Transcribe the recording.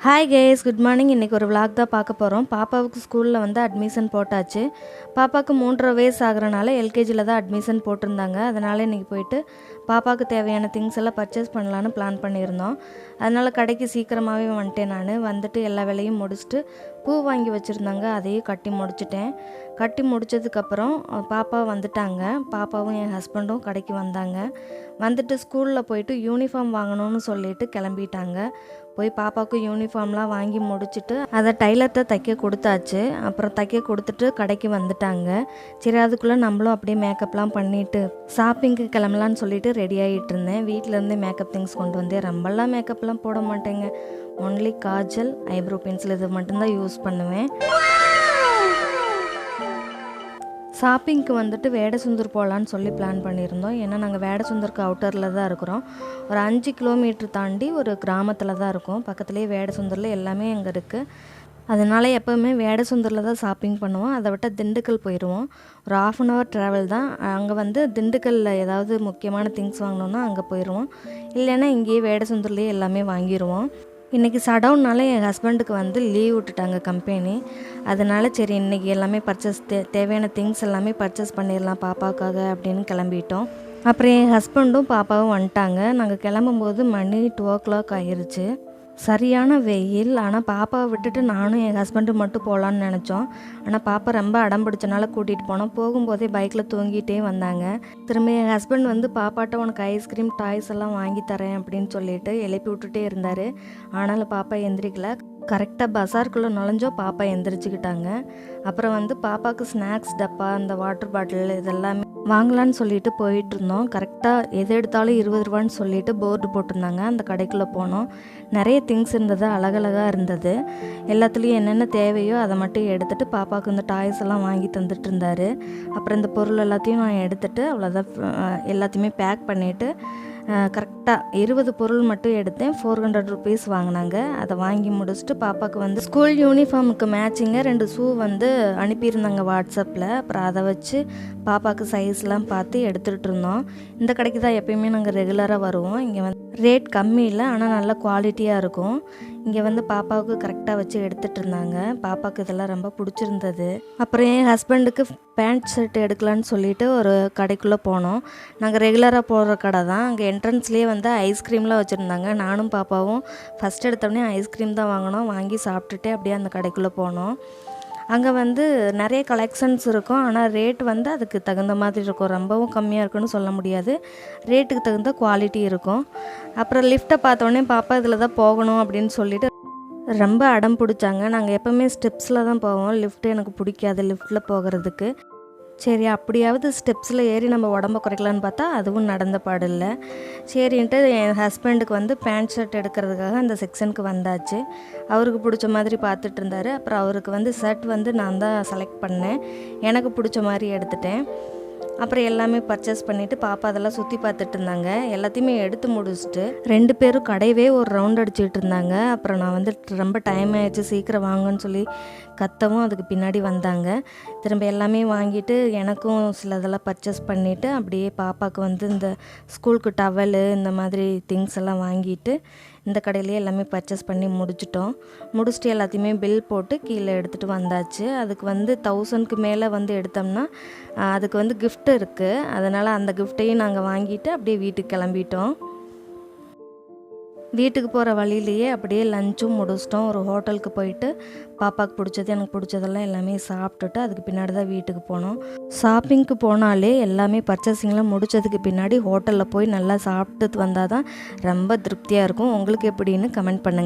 Hi guys, good morning. இன்றைக்கி ஒரு vlog தான் பார்க்க போகிறோம். பாப்பாவுக்கு ஸ்கூலில் வந்து அட்மிஷன் போட்டாச்சு. பாப்பாவுக்கு 3.5 வயசு ஆகிறனால எல்கேஜியில் தான் அட்மிஷன் போட்டிருந்தாங்க. அதனால் இன்றைக்கி போயிட்டு பாப்பாவுக்கு தேவையான திங்ஸ் எல்லாம் பர்ச்சேஸ் பண்ணலான்னு பிளான் பண்ணியிருந்தோம். அதனால் கடைக்கு சீக்கிரமாகவே வந்துட்டேன். நான் வந்துட்டு எல்லா வேலையும் முடிச்சுட்டு பூ வாங்கி வச்சுருந்தாங்க, அதையும் கட்டி முடிச்சிட்டேன். கட்டி முடித்ததுக்கப்புறம் பாப்பா வந்துட்டாங்க. பாப்பாவும் என் ஹஸ்பண்டும் கடைக்கு வந்தாங்க. வந்துட்டு ஸ்கூலில் போயிட்டு யூனிஃபார்ம் வாங்கணும்னு சொல்லிட்டு கிளம்பிட்டாங்க. போய் பாப்பாவுக்கு யூனிஃபார்ம்லாம் வாங்கி முடிச்சுட்டு அதை டைலர்கிட்ட தைக்க கொடுத்தாச்சு. அப்புறம் தைக்க கொடுத்துட்டு கடைக்கு வந்துட்டாங்க. சரி, அதுக்குள்ளே நம்மளும் அப்படியே மேக்கப்லாம் பண்ணிவிட்டு ஷாப்பிங்க்கு கிளம்பலான்னு சொல்லிட்டு ரெடி ஆகிட்டு இருந்தேன். வீட்டிலேருந்தே மேக்கப் திங்ஸ் கொண்டு வந்தேன். ரொம்பலாம் மேக்கப்லாம் போட மாட்டேங்க. ஒன்லி காஜல், ஐப்ரோ பென்சில் இது மட்டும்தான் யூஸ் பண்ணுவேன். ஷாப்பிங்க்கு வந்துட்டு வேடசுந்தூர் போகலான்னு சொல்லி பிளான் பண்ணியிருந்தோம். ஏன்னா நாங்கள் வேடசுந்தூருக்கு அவுட்டரில் தான் இருக்கிறோம். ஒரு 5 கிலோமீட்டர் தாண்டி ஒரு கிராமத்தில் தான் இருக்கோம். பக்கத்துலேயே வேடசுந்தூரில் எல்லாமே அங்கே இருக்குது. அதனால் எப்போவுமே வேடசுந்தூரில் தான் ஷாப்பிங் பண்ணுவோம். அதை விட்டால் திண்டுக்கல் போயிடுவோம். ஒரு 1/2 hour ட்ராவல் தான். அங்கே வந்து திண்டுக்கல்லில் ஏதாவது முக்கியமான திங்ஸ் வாங்கினோன்னா அங்கே போயிடுவோம். இல்லைன்னா இங்கேயே வேடசுந்தூர்லேயே எல்லாமே வாங்கிடுவோம். இன்றைக்கி ஷடவுன்னால என் ஹஸ்பண்டுக்கு வந்து லீவ் விட்டுட்டாங்க கம்பெனி. அதனால் சரி, இன்றைக்கி எல்லாமே பர்ச்சேஸ் தேவையான திங்ஸ் எல்லாமே பர்ச்சேஸ் பண்ணிடலாம் பாப்பாவுக்காக அப்படின்னு கிளம்பிட்டோம். அப்புறம் என் ஹஸ்பண்டும் பாப்பாவும் வந்துட்டாங்க. நாங்கள் கிளம்பும்போது மணி 2 o'clock ஆகிருச்சு. சரியான வெயில். ஆனால் பாப்பாவை விட்டுட்டு நானும் என் ஹஸ்பண்டும் மட்டும் போகலான்னு நினச்சோம். ஆனால் பாப்பா ரொம்ப அடம் பிடிச்சனால கூட்டிகிட்டு போனோம். போகும்போதே பைக்கில் தூங்கிட்டே வந்தாங்க. திரும்ப என் ஹஸ்பண்ட் வந்து பாப்பாட்ட உனக்கு ஐஸ்கிரீம் டாய்ஸ் எல்லாம் வாங்கி தரேன் அப்படின்னு சொல்லிட்டு எழுப்பி விட்டுட்டே இருந்தார். ஆனாலும் பாப்பா எந்திரிக்கல. கரெக்டாக பஸாருக்குள்ளே நுழைஞ்சோம், பாப்பா எந்திரிச்சிக்கிட்டாங்க. அப்புறம் வந்து பாப்பாவுக்கு ஸ்நாக்ஸ் டப்பா, அந்த வாட்டர் பாட்டில் இதெல்லாமே வாங்கலான்னு சொல்லிட்டு போயிட்டு இருந்தோம். கரெக்டாக எது எடுத்தாலும் 20 ரூபான்னு சொல்லிட்டு போர்டு போட்டிருந்தாங்க. அந்த கடைக்குள்ளே போனோம். நிறைய திங்ஸ் இருந்தது, அழகழகாக இருந்தது. எல்லாத்துலேயும் என்னென்ன தேவையோ அதை மட்டும் எடுத்துகிட்டு பாப்பாவுக்கு இந்த டாய்ஸ் எல்லாம் வாங்கி தந்துட்டு இருந்தார். அப்புறம் இந்த பொருள் எல்லாத்தையும் நான் எடுத்துகிட்டு அவ்வளோதான் எல்லாத்தையுமே பேக் பண்ணிவிட்டு கரெக்டாக 20 பொருள் மட்டும் எடுத்தேன். 400 rupees வாங்கினாங்க. அதை வாங்கி முடிச்சுட்டு பாப்பாவுக்கு வந்து ஸ்கூல் யூனிஃபார்முக்கு மேட்சிங்காக 2 ஷூ வந்து அனுப்பியிருந்தாங்க வாட்ஸ்அப்பில். அப்புறம் அதை வச்சு பாப்பாவுக்கு சைஸ்லாம் பார்த்து எடுத்துகிட்டு இருந்தோம். இந்த கடைக்கு தான் எப்பயுமே நாங்கள் ரெகுலராக வருவோம். இங்கே வந்து ரேட் கம்மி இல்லை, ஆனால் நல்ல குவாலிட்டியாக இருக்கும். இங்கே வந்து பாப்பாவுக்கு கரெக்டாக வச்சு எடுத்துகிட்டு இருந்தாங்க. பாப்பாவுக்கு இதெல்லாம் ரொம்ப பிடிச்சிருந்தது. அப்புறம் என் ஹஸ்பண்டுக்கு பேண்ட் ஷர்ட் எடுக்கலான்னு சொல்லிட்டு ஒரு கடைக்குள்ளே போனோம். நாங்கள் ரெகுலராக போகிற கடை தான். அங்கே என்ட்ரன்ஸ்லேயே வந்து ஐஸ்கிரீம்லாம் வச்சுருந்தாங்க. நானும் பாப்பாவும் ஃபஸ்ட் எடுத்தோடனே ஐஸ்கிரீம் தான் வாங்கினோம். வாங்கி சாப்பிட்டுட்டு அப்படியே அந்த கடைக்குள்ளே போனோம். அங்கே வந்து நிறைய கலெக்ஷன்ஸ் இருக்கும். ஆனால் ரேட் வந்து அதுக்கு தகுந்த மாதிரி இருக்கும். ரொம்பவும் கம்மியாக இருக்குன்னு சொல்ல முடியாது. ரேட்டுக்கு தகுந்த குவாலிட்டி இருக்கும். அப்புறம் லிஃப்ட்டை பார்த்தோன்னே பாப்பா இதில் தான் போகணும் அப்படின்னு சொல்லிட்டு ரொம்ப அடம் பிடிச்சாங்க. நாங்கள் எப்போவுமே ஸ்டெப்ஸில் தான் போவோம். லிஃப்ட்டு எனக்கு பிடிக்காது லிஃப்ட்டில் போகிறதுக்கு. சரி, அப்படியாவது ஸ்டெப்ஸில் ஏறி நம்ம உடம்ப குறைக்கலான்னு பார்த்தா அதுவும் நடந்த பாடில்லை. சரின்ட்டு என் ஹஸ்பண்டுக்கு வந்து பேண்ட் ஷர்ட் எடுக்கிறதுக்காக அந்த செக்ஷனுக்கு வந்தாச்சு. அவருக்கு பிடிச்ச மாதிரி பார்த்துட்டு இருந்தார். அப்புறம் அவருக்கு வந்து ஷர்ட் வந்து நான் தான் செலக்ட் பண்ணேன். எனக்கு பிடிச்ச மாதிரி எடுத்துட்டேன். அப்புறம் எல்லாமே பர்ச்சேஸ் பண்ணிவிட்டு பாப்பா அதெல்லாம் சுற்றி பார்த்துட்டு இருந்தாங்க. எல்லாத்தையுமே எடுத்து முடிச்சுட்டு 2 பேரும் கடையவே ஒரு ரவுண்ட் அடிச்சுட்டு இருந்தாங்க. அப்புறம் நான் வந்து ரொம்ப டைம் ஆகிடுச்சு, சீக்கிரம் வாங்கன்னு சொல்லி கத்தவும் அதுக்கு பின்னாடி வந்தாங்க. திரும்ப எல்லாமே வாங்கிட்டு எனக்கும் சிலதெல்லாம் பர்ச்சேஸ் பண்ணிவிட்டு அப்படியே பாப்பாவுக்கு வந்து இந்த ஸ்கூலுக்கு டவலு இந்த மாதிரி திங்ஸ் எல்லாம் வாங்கிட்டு இந்த கடையிலேயே எல்லாமே பர்ச்சேஸ் பண்ணி முடிச்சுட்டு எல்லாத்தையுமே பில் போட்டு கீழே எடுத்துகிட்டு வந்தாச்சு. அதுக்கு வந்து 1000க்கு மேலே வந்து எடுத்தோம்னா அதுக்கு வந்து கிஃப்ட் இருக்குது. அதனால் அந்த கிஃப்ட்டையும் நாங்கள் வாங்கிட்டு அப்படியே வீட்டுக்கு கிளம்பிட்டோம். வீட்டுக்கு போகிற வழியிலேயே அப்படியே லஞ்சும் முடிச்சிட்டோம். ஒரு ஹோட்டலுக்கு போயிட்டு பாப்பாவுக்கு பிடிச்சது எனக்கு பிடிச்சதெல்லாம் எல்லாமே சாப்பிட்டுட்டு அதுக்கு பின்னாடி தான் வீட்டுக்கு போனோம். ஷாப்பிங்க்கு போனாலே எல்லாமே பர்ச்சேசிங்லாம் முடித்ததுக்கு பின்னாடி ஹோட்டலில் போய் நல்லா சாப்பிட்டு வந்தால் தான் ரொம்ப திருப்தியாக இருக்கும். உங்களுக்கு எப்படின்னு கமெண்ட் பண்ணுங்கள்.